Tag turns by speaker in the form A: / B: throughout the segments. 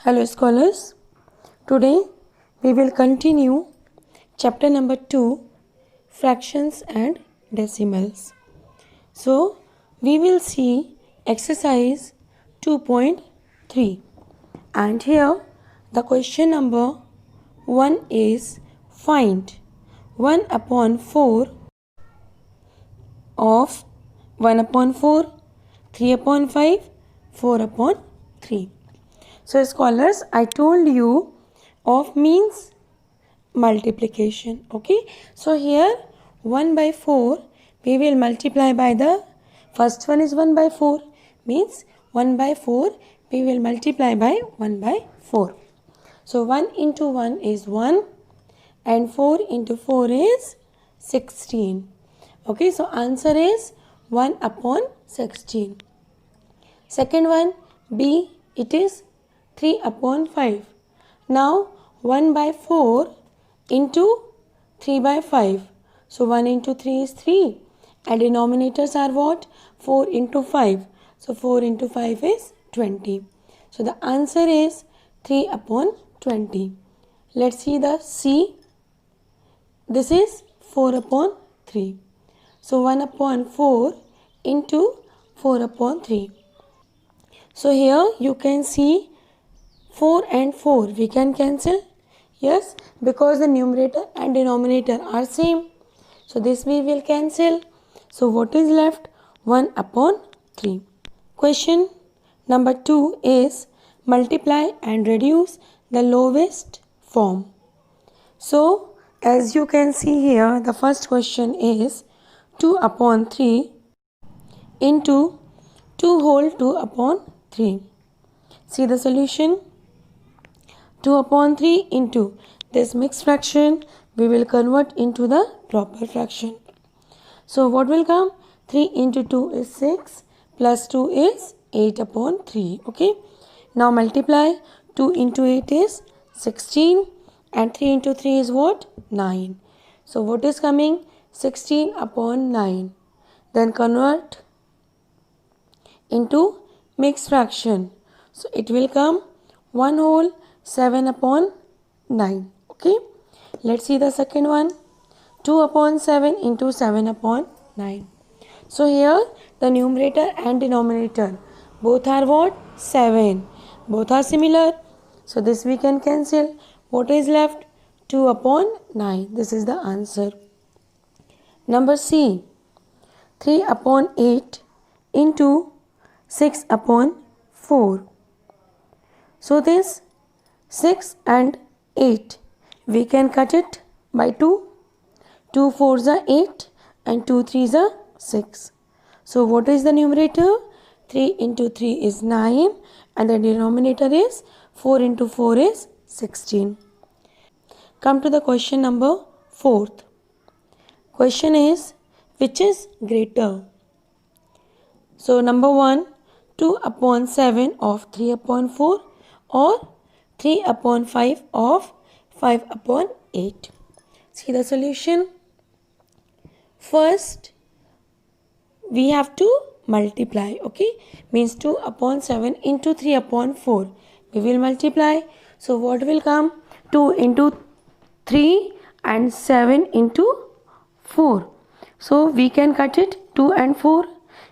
A: Hello scholars, today we will continue chapter number 2, fractions and decimals. So we will see exercise 2.3 and here the question number 1 is find 1 upon 4 of 1 upon 4, 3 upon 5, 4 upon 3. So scholars, I told you of means multiplication. Okay. So here 1 by 4 we will multiply by the first one is 1 by 4 means 1 by 4 we will multiply by 1 by 4. So 1 into 1 is 1 and 4 into 4 is 16. Okay. So answer is 1 upon 16. Second one B, it is 3 upon 5. Now 1 by 4 into 3 by 5. So 1 into 3 is 3 and denominators are what? 4 into 5. So 4 into 5 is 20. So the answer is 3 upon 20. Let's see the C. This is 4 upon 3. So 1 upon 4 into 4 upon 3. So here you can see 4 and 4 we can cancel. Yes, because the numerator and denominator are same. So this we will cancel. So what is left? 1 upon 3. Question number 2 is multiply and reduce the lowest form. So as you can see here, the first question is 2 upon 3 into 2 whole 2 upon 3. See the solution. 2 upon 3 into this mixed fraction we will convert into the proper fraction. So what will come? 3 into 2 is 6 plus 2 is 8 upon 3. Okay. Now multiply. 2 into 8 is 16 and 3 into 3 is what? 9. So what is coming? 16 upon 9. Then convert into mixed fraction. So it will come 1 whole 7 upon 9. Okay. Let's see the second one. 2 upon 7 into 7 upon 9. So here the numerator and denominator both are what? 7. Both are similar. So this we can cancel. What is left? 2 upon 9. This is the answer. Number C. 3 upon 8 into 6 upon 4. So this 6 and 8 we can cut it by 2. 2 4s are 8 and 2 3s are 6. So what is the numerator? 3 into 3 is 9 and the denominator is 4 into 4 is 16. Come to the question number 4th. Question is which is greater? So number 1, 2 upon 7 of 3 upon 4 or 3 upon 5 of 5 upon 8. See the solution. First, we have to multiply. Okay. Means 2 upon 7 into 3 upon 4. We will multiply. So what will come? 2 into 3 and 7 into 4. So we can cut it 2 and 4.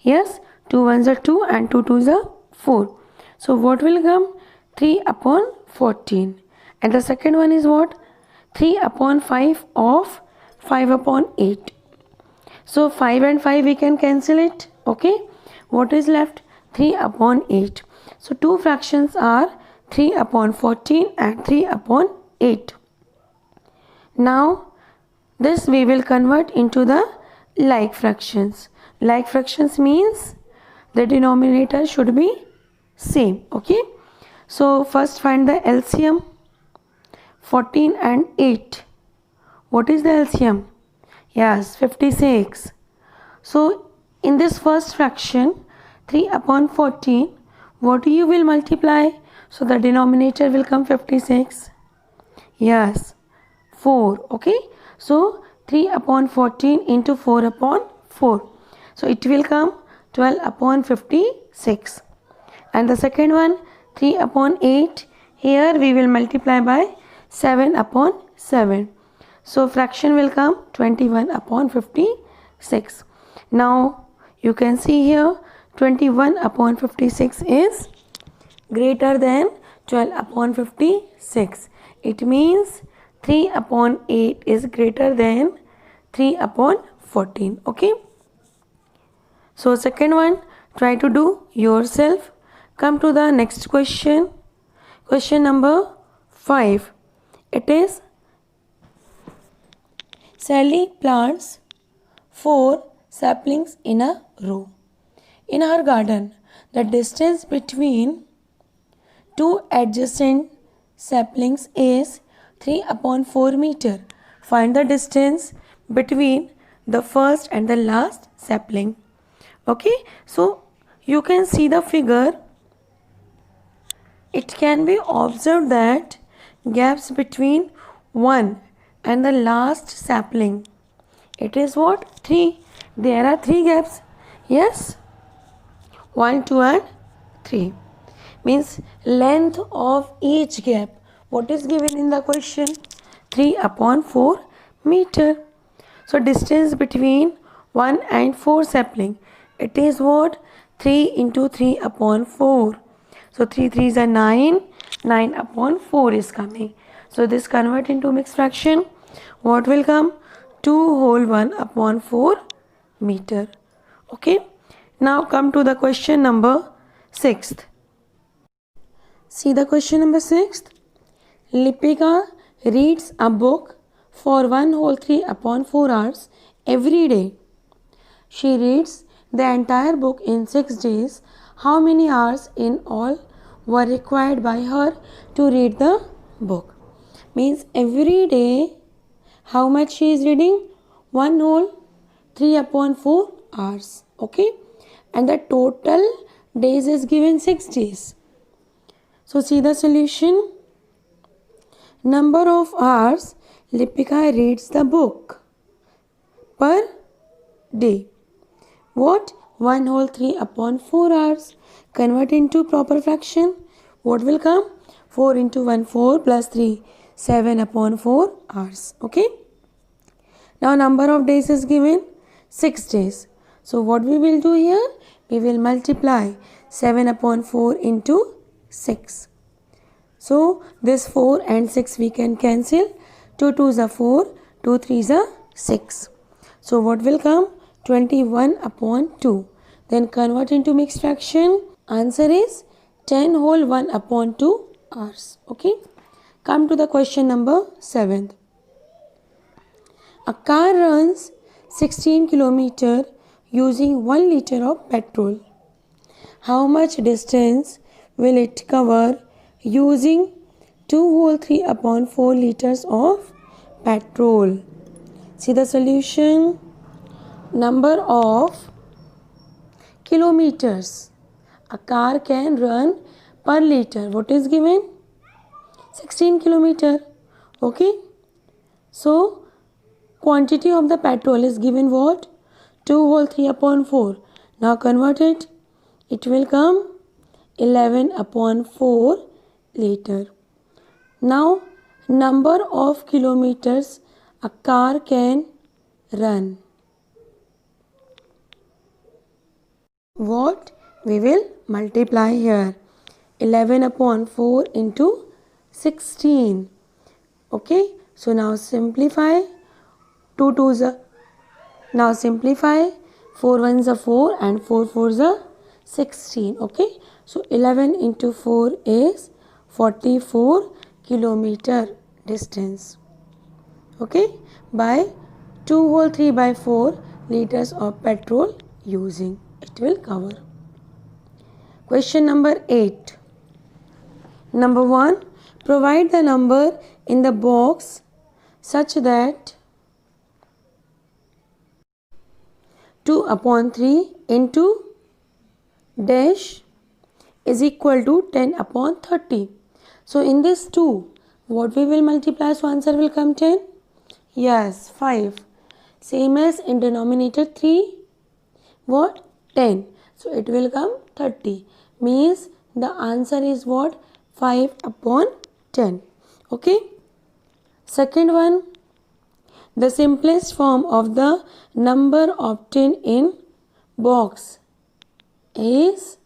A: Yes. 2 ones are 2 and 2 twos are 4. So what will come? 3 upon 14. And the second one is what? 3 upon 5 of 5 upon 8. So 5 and 5 we can cancel it. Okay. What is left? 3 upon 8. So two fractions are 3 upon 14 and 3 upon 8. Now this we will convert into the like fractions. Like fractions means the denominator should be same. Okay. So first find the LCM. 14 and 8. What is the LCM? Yes, 56. So in this first fraction 3 upon 14, what you will multiply? So the denominator will come 56. Yes, 4. Okay. So 3 upon 14 into 4 upon 4. So it will come 12 upon 56. And the second one 3 upon 8. Here we will multiply by 7 upon 7. So fraction will come 21 upon 56. Now you can see here 21 upon 56 is greater than 12 upon 56. It means 3 upon 8 is greater than 3 upon 14. Okay. So second one, try to do yourself. Come to the next question. Question number 5. It is Sally plants 4 saplings in a row. In her garden, the distance between two adjacent saplings is 3 upon 4 meter. Find the distance between the first and the last sapling. Okay, so you can see the figure. It can be observed that gaps between one and the last sapling, it is what? 3. There are 3 gaps. Yes, 1, 2 and 3. Means length of each gap. What is given in the question? 3 upon 4 meter. So distance between 1 and 4 sapling, it is what? 3 into 3 upon 4. So 3 3s are 9. 9 upon 4 is coming. So this convert into mixed fraction. What will come? 2 whole 1 upon 4 meter. Okay. Now come to the question number 6th. See the question number 6th. Lipika reads a book for 1 whole 3 upon 4 hours every day. She reads the entire book in 6 days. How many hours in all were required by her to read the book? Means every day how much she is reading? 1 whole 3 upon 4 hours. Okay. And the total days is given 6 days. So see the solution. Number of hours Lipika reads the book per day. What? 1 whole 3 upon 4 hours. Convert into proper fraction. What will come? 4 into 1, 4 plus 3, 7 upon 4 hours. Okay. Now number of days is given 6 days. So what we will do here? We will multiply 7 upon 4 into 6. So this 4 and 6 we can cancel. 2 2s are 4, 2 3s are 6. So what will come? 21 upon 2. Then convert into mixed fraction. Answer is 10 whole 1 upon 2 hours. Okay. Come to the question number 7th. A car runs 16 km using 1 liter of petrol. How much distance will it cover using 2 whole 3 upon 4 liters of petrol? See the solution. Number of kilometers a car can run per liter. What is given? 16 kilometer. Okay. So quantity of the petrol is given what? 2 whole 3 upon 4. Now convert it. It will come 11 upon 4 liter. Now number of kilometers a car can run. What? We will multiply here. 11 upon 4 into 16. Okay. So now simplify. 2 2s are. Now simplify. 4 1s are 4 and 4 4s are 16. Okay. So 11 into 4 is 44 kilometer distance. Okay. By 2 whole 3 by 4 liters of petrol using. It will cover. Question number 8. Number 1. Provide the number in the box such that 2 upon 3 into dash is equal to 10 upon 30. So in this 2, what we will multiply? So answer will come 10. Yes, 5. Same as in denominator 3. What? 10. So it will come 30. Means the answer is what? 5 upon 10. Okay. Second one, the simplest form of the number obtained in box is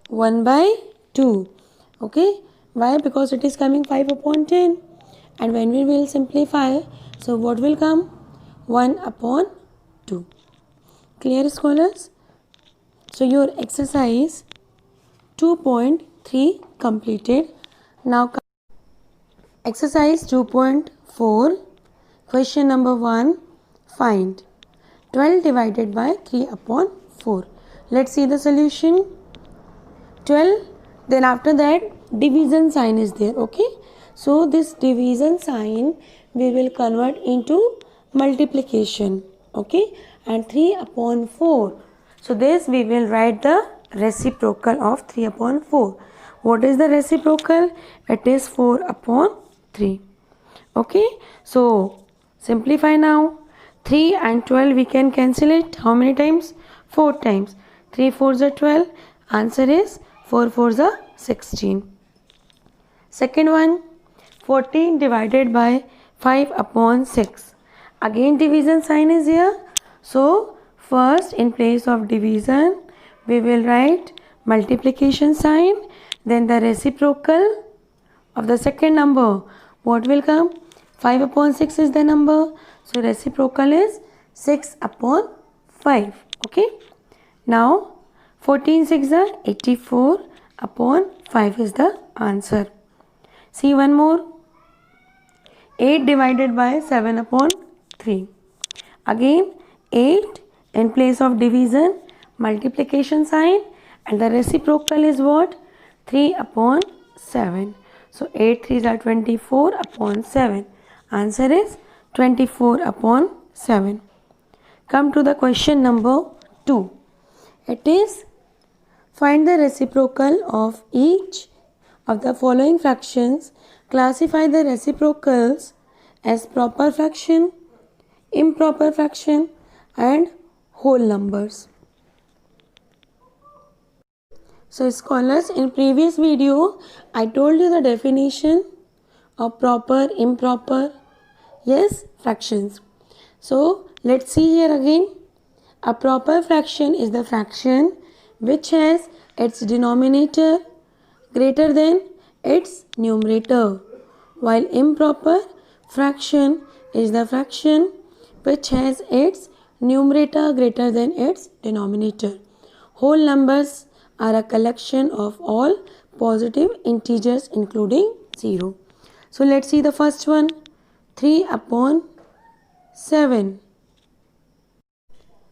A: 1 by 2. Okay. Why? Because it is coming 5 upon 10. And when we will simplify, so what will come? 1 upon 2. Clear, scholars? So your exercise 2.3 completed. Now exercise 2.4, question number 1, find 12 divided by 3 upon 4. Let's see the solution. 12, then after that division sign is there. Okay, so this division sign we will convert into multiplication. Okay, and 3 upon 4. So this we will write the reciprocal of 3 upon 4. What is the reciprocal? It is 4 upon 3. Okay, so simplify now. 3 and 12 we can cancel it. How many times? 4 times. 3 4s are 12. Answer is 4 4s are 16. Second one, 14 divided by 5 upon 6. Again division sign is here. So first in place of division we will write multiplication sign. Then the reciprocal of the second number. What will come? 5 upon 6 is the number. So reciprocal is 6 upon 5. Okay. Now 14 6 are 84 upon 5 is the answer. See one more. 8 divided by 7 upon 3. Again 8 in place of division, multiplication sign, and the reciprocal is what? 3 upon 7. So 8 3s are 24 upon 7. Answer is 24 upon 7. Come to the question number 2. It is find the reciprocal of each of the following fractions. Classify the reciprocals as proper fraction, improper fraction, and whole numbers. So scholars, in previous video I told you the definition of proper, improper, yes, fractions. So let's see here again. A proper fraction is the fraction which has its denominator greater than its numerator, while improper fraction is the fraction which has its numerator greater than its denominator. Whole numbers are a collection of all positive integers including 0. So let's see the first one, 3 upon 7.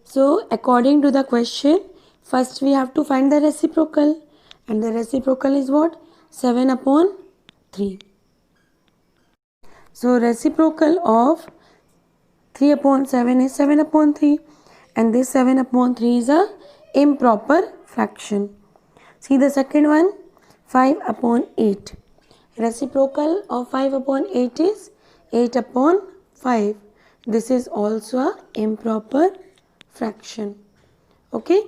A: So according to the question, first we have to find the reciprocal, and the reciprocal is what? 7 upon 3. So reciprocal of 3 upon 7 is 7 upon 3, and this 7 upon 3 is a improper fraction. See the second one, 5 upon 8. Reciprocal of 5 upon 8 is 8 upon 5. This is also a improper fraction. Okay.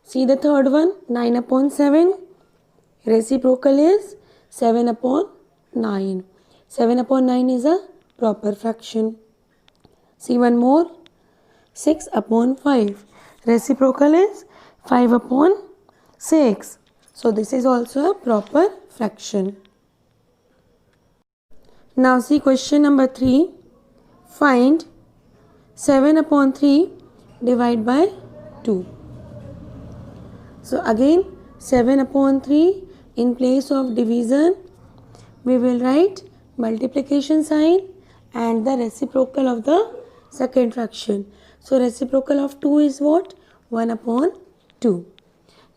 A: See the third one, 9 upon 7. Reciprocal is 7 upon 9. 7 upon 9 is a proper fraction. See one more, 6 upon 5. Reciprocal is 5 upon 6. So this is also a proper fraction. Now see question number 3. Find 7 upon 3 divided by 2. So again 7 upon 3 in place of division we will write multiplication sign and the reciprocal of the second fraction. So reciprocal of 2 is what? 1 upon 2.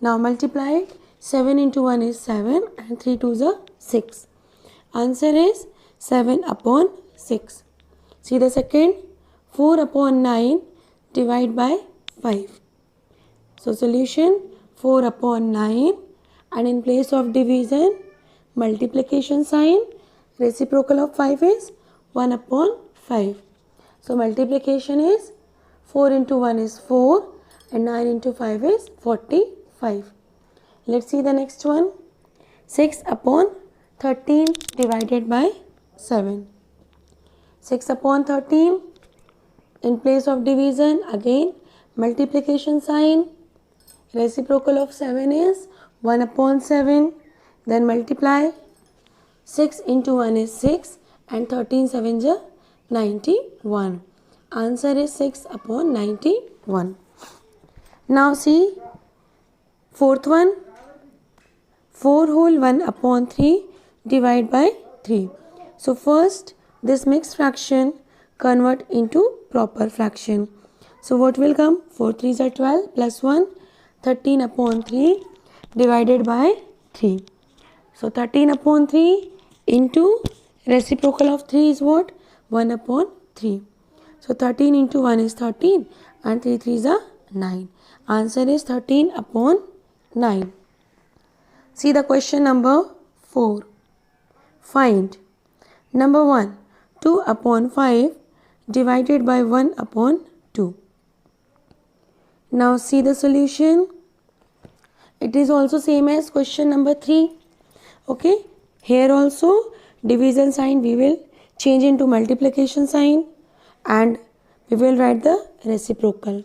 A: Now multiply it. 7 into 1 is 7 and 3 2s are 6. Answer is 7 upon 6. See the second, 4 upon 9 divided by 5. So solution 4 upon 9, and in place of division multiplication sign, reciprocal of 5 is 1 upon 5. So multiplication is 4 into 1 is 4 and 9 into 5 is 45. Let's see the next one. 6 upon 13 divided by 7. 6 upon 13, in place of division, again multiplication sign. Reciprocal of 7 is 1 upon 7. Then multiply. 6 into 1 is 6 and 13 7 is 91. Answer is 6 upon 91. Now see fourth one. 4 whole 1 upon 3 divide by 3. So first this mixed fraction convert into proper fraction. So what will come? 4 3s are 12 plus 1, 13 upon 3 divided by 3. So 13 upon 3 into reciprocal of 3 is what? 1 upon 3. So 13 into 1 is 13 and 3 3s are 9. Answer is 13 upon 9. See the question number 4. Find number 1, 2 upon 5 divided by 1 upon 2. Now see the solution. It is also same as question number 3. Okay. Here also division sign we will change into multiplication sign and we will write the reciprocal.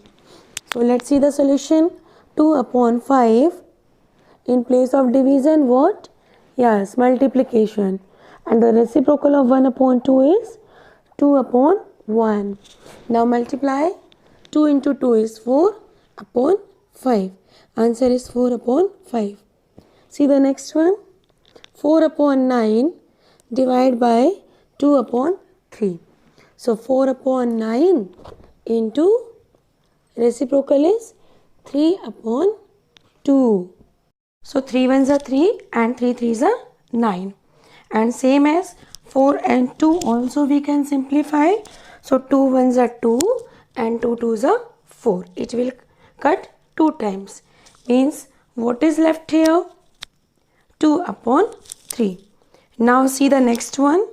A: So let's see the solution. 2 upon 5, in place of division what? Yes, multiplication. And the reciprocal of 1 upon 2 is 2 upon 1. Now multiply. 2 into 2 is 4 upon 5. Answer is 4 upon 5. See the next one. 4 upon 9 divide by 2 upon 3. So 4 upon 9 into reciprocal is 3 upon 2. So 3 ones are 3 and 3 threes are 9. And same as 4 and 2 also we can simplify. So 2 ones are 2 and 2 twos are 4. It will cut 2 times. Means what is left here? 2 upon 3. Now see the next one.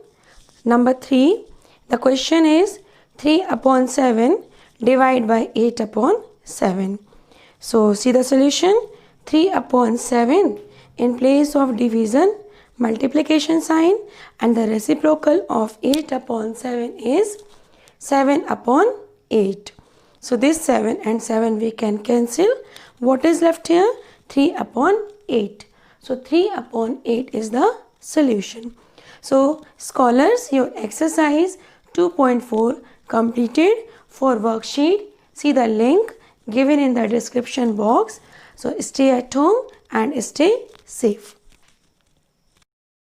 A: Number 3. The question is 3 upon 7 divide by 8 upon 7. So see the solution. 3 upon 7, in place of division, multiplication sign, and the reciprocal of 8 upon 7 is 7 upon 8. So this 7 and 7 we can cancel. What is left here? 3 upon 8. So 3 upon 8 is the solution. So scholars, your exercise 2.4 completed. For worksheet, see the link given in the description box. So stay at home and stay safe.